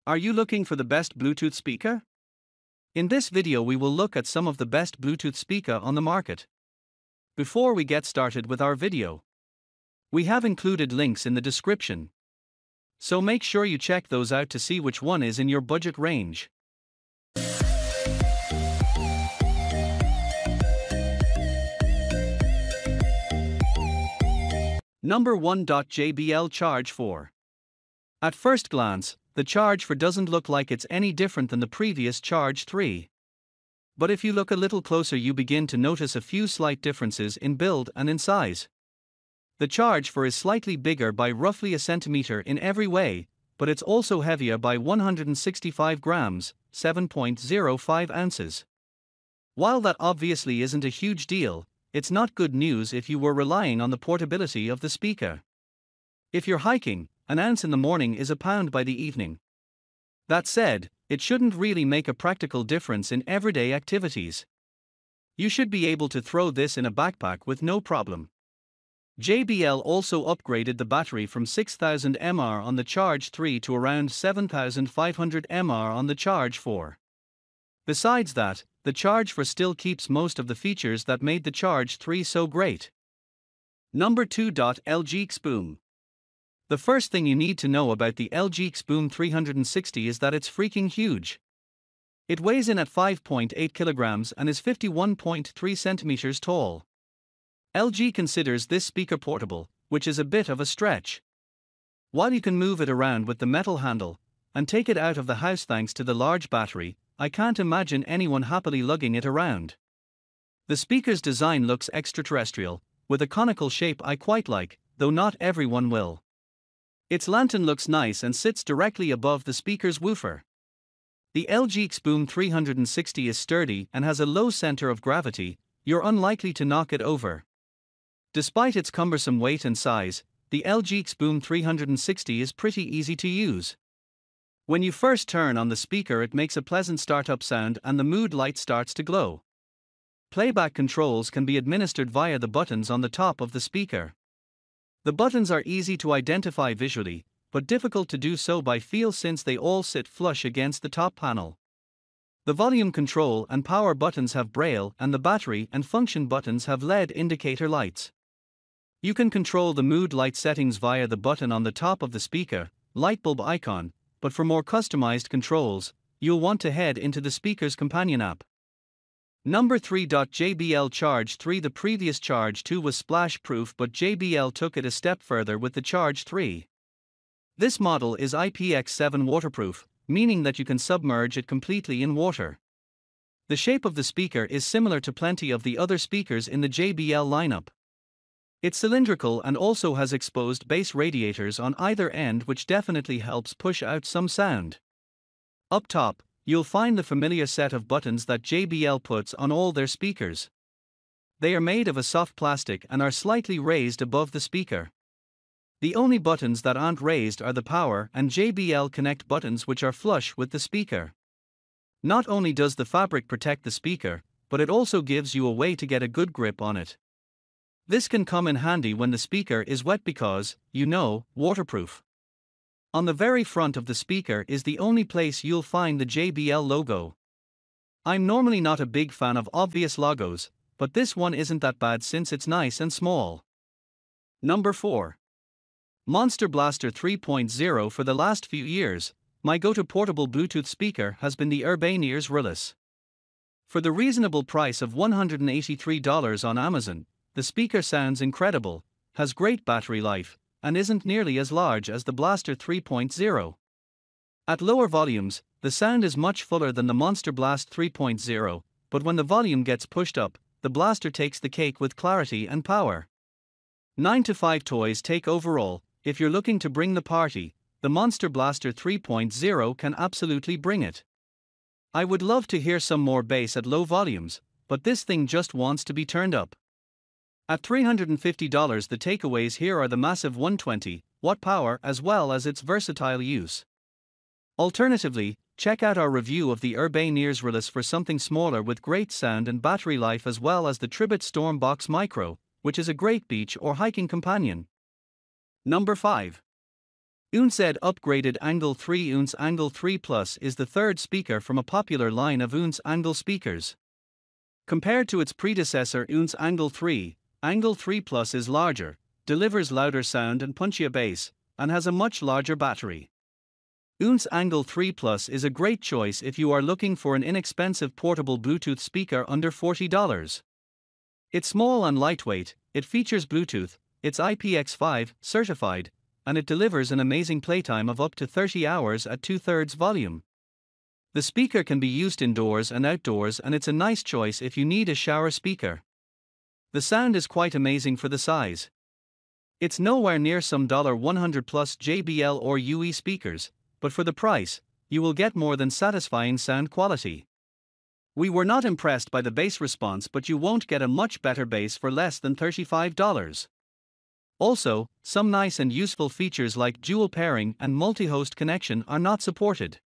Are you looking for the best Bluetooth speaker? In this video we will look at some of the best Bluetooth speaker on the market. Before we get started with our video, we have included links in the description, so make sure you check those out to see which one is in your budget range. Number 1. JBL Charge 4. At first glance, the Charge 4 doesn't look like it's any different than the previous Charge 3. But if you look a little closer you begin to notice a few slight differences in build and in size. The Charge 4 is slightly bigger by roughly a centimeter in every way, but it's also heavier by 165 grams, 7.05 ounces. While that obviously isn't a huge deal, it's not good news if you were relying on the portability of the speaker. If you're hiking, an ounce in the morning is a pound by the evening. That said, it shouldn't really make a practical difference in everyday activities. You should be able to throw this in a backpack with no problem. JBL also upgraded the battery from 6000 mAh on the Charge 3 to around 7500 mAh on the Charge 4. Besides that, the Charge 4 still keeps most of the features that made the Charge 3 so great. Number 2. LG XBOOM. The first thing you need to know about the LG XBOOM 360 is that it's freaking huge. It weighs in at 5.8 kilograms and is 51.3 centimeters tall. LG considers this speaker portable, which is a bit of a stretch. While you can move it around with the metal handle and take it out of the house thanks to the large battery, I can't imagine anyone happily lugging it around. The speaker's design looks extraterrestrial, with a conical shape I quite like, though not everyone will. Its lantern looks nice and sits directly above the speaker's woofer. The LG XBOOM 360 is sturdy and has a low center of gravity, you're unlikely to knock it over. Despite its cumbersome weight and size, the LG XBOOM 360 is pretty easy to use. When you first turn on the speaker it makes a pleasant startup sound and the mood light starts to glow. Playback controls can be administered via the buttons on the top of the speaker. The buttons are easy to identify visually, but difficult to do so by feel since they all sit flush against the top panel. The volume control and power buttons have braille and the battery and function buttons have LED indicator lights. You can control the mood light settings via the button on the top of the speaker, light bulb icon, but for more customized controls, you'll want to head into the speaker's companion app. Number 3. JBL Charge 3. The previous Charge 2 was splash-proof but JBL took it a step further with the Charge 3. This model is IPX7 waterproof, meaning that you can submerge it completely in water. The shape of the speaker is similar to plenty of the other speakers in the JBL lineup. It's cylindrical and also has exposed bass radiators on either end which definitely helps push out some sound. Up top, you'll find the familiar set of buttons that JBL puts on all their speakers. They are made of a soft plastic and are slightly raised above the speaker. The only buttons that aren't raised are the power and JBL Connect buttons which are flush with the speaker. Not only does the fabric protect the speaker, but it also gives you a way to get a good grip on it. This can come in handy when the speaker is wet because, waterproof. On the very front of the speaker is the only place you'll find the JBL logo. I'm normally not a big fan of obvious logos, but this one isn't that bad since it's nice and small. Number 4. Monster Blaster 3.0. For the last few years, my go-to portable Bluetooth speaker has been the Urbanears Rillis. For the reasonable price of $183 on Amazon, the speaker sounds incredible, has great battery life, and isn't nearly as large as the Blaster 3.0. At lower volumes, the sound is much fuller than the Monster Blast 3.0, but when the volume gets pushed up, the Blaster takes the cake with clarity and power. 9 to 5 toys take overall. If you're looking to bring the party, the Monster Blaster 3.0 can absolutely bring it. I would love to hear some more bass at low volumes, but this thing just wants to be turned up. At $350 the takeaways here are the massive 120-watt power as well as its versatile use. Alternatively, check out our review of the Urbanears Rillis for something smaller with great sound and battery life as well as the Tribit Stormbox Micro, which is a great beach or hiking companion. Number 5. OontZ upgraded Angle 3. OontZ Angle 3 Plus is the third speaker from a popular line of OontZ Angle speakers. Compared to its predecessor OontZ Angle 3, Angle 3 Plus is larger, delivers louder sound and punchier bass, and has a much larger battery. OontZ Angle 3 Plus is a great choice if you are looking for an inexpensive portable Bluetooth speaker under $40. It's small and lightweight, it features Bluetooth, it's IPX5 certified, and it delivers an amazing playtime of up to 30 hours at 2/3 volume. The speaker can be used indoors and outdoors, and it's a nice choice if you need a shower speaker. The sound is quite amazing for the size. It's nowhere near some $100 plus JBL or UE speakers, but for the price, you will get more than satisfying sound quality. We were not impressed by the bass response, but you won't get a much better bass for less than $35. Also, some nice and useful features like dual pairing and multi-host connection are not supported.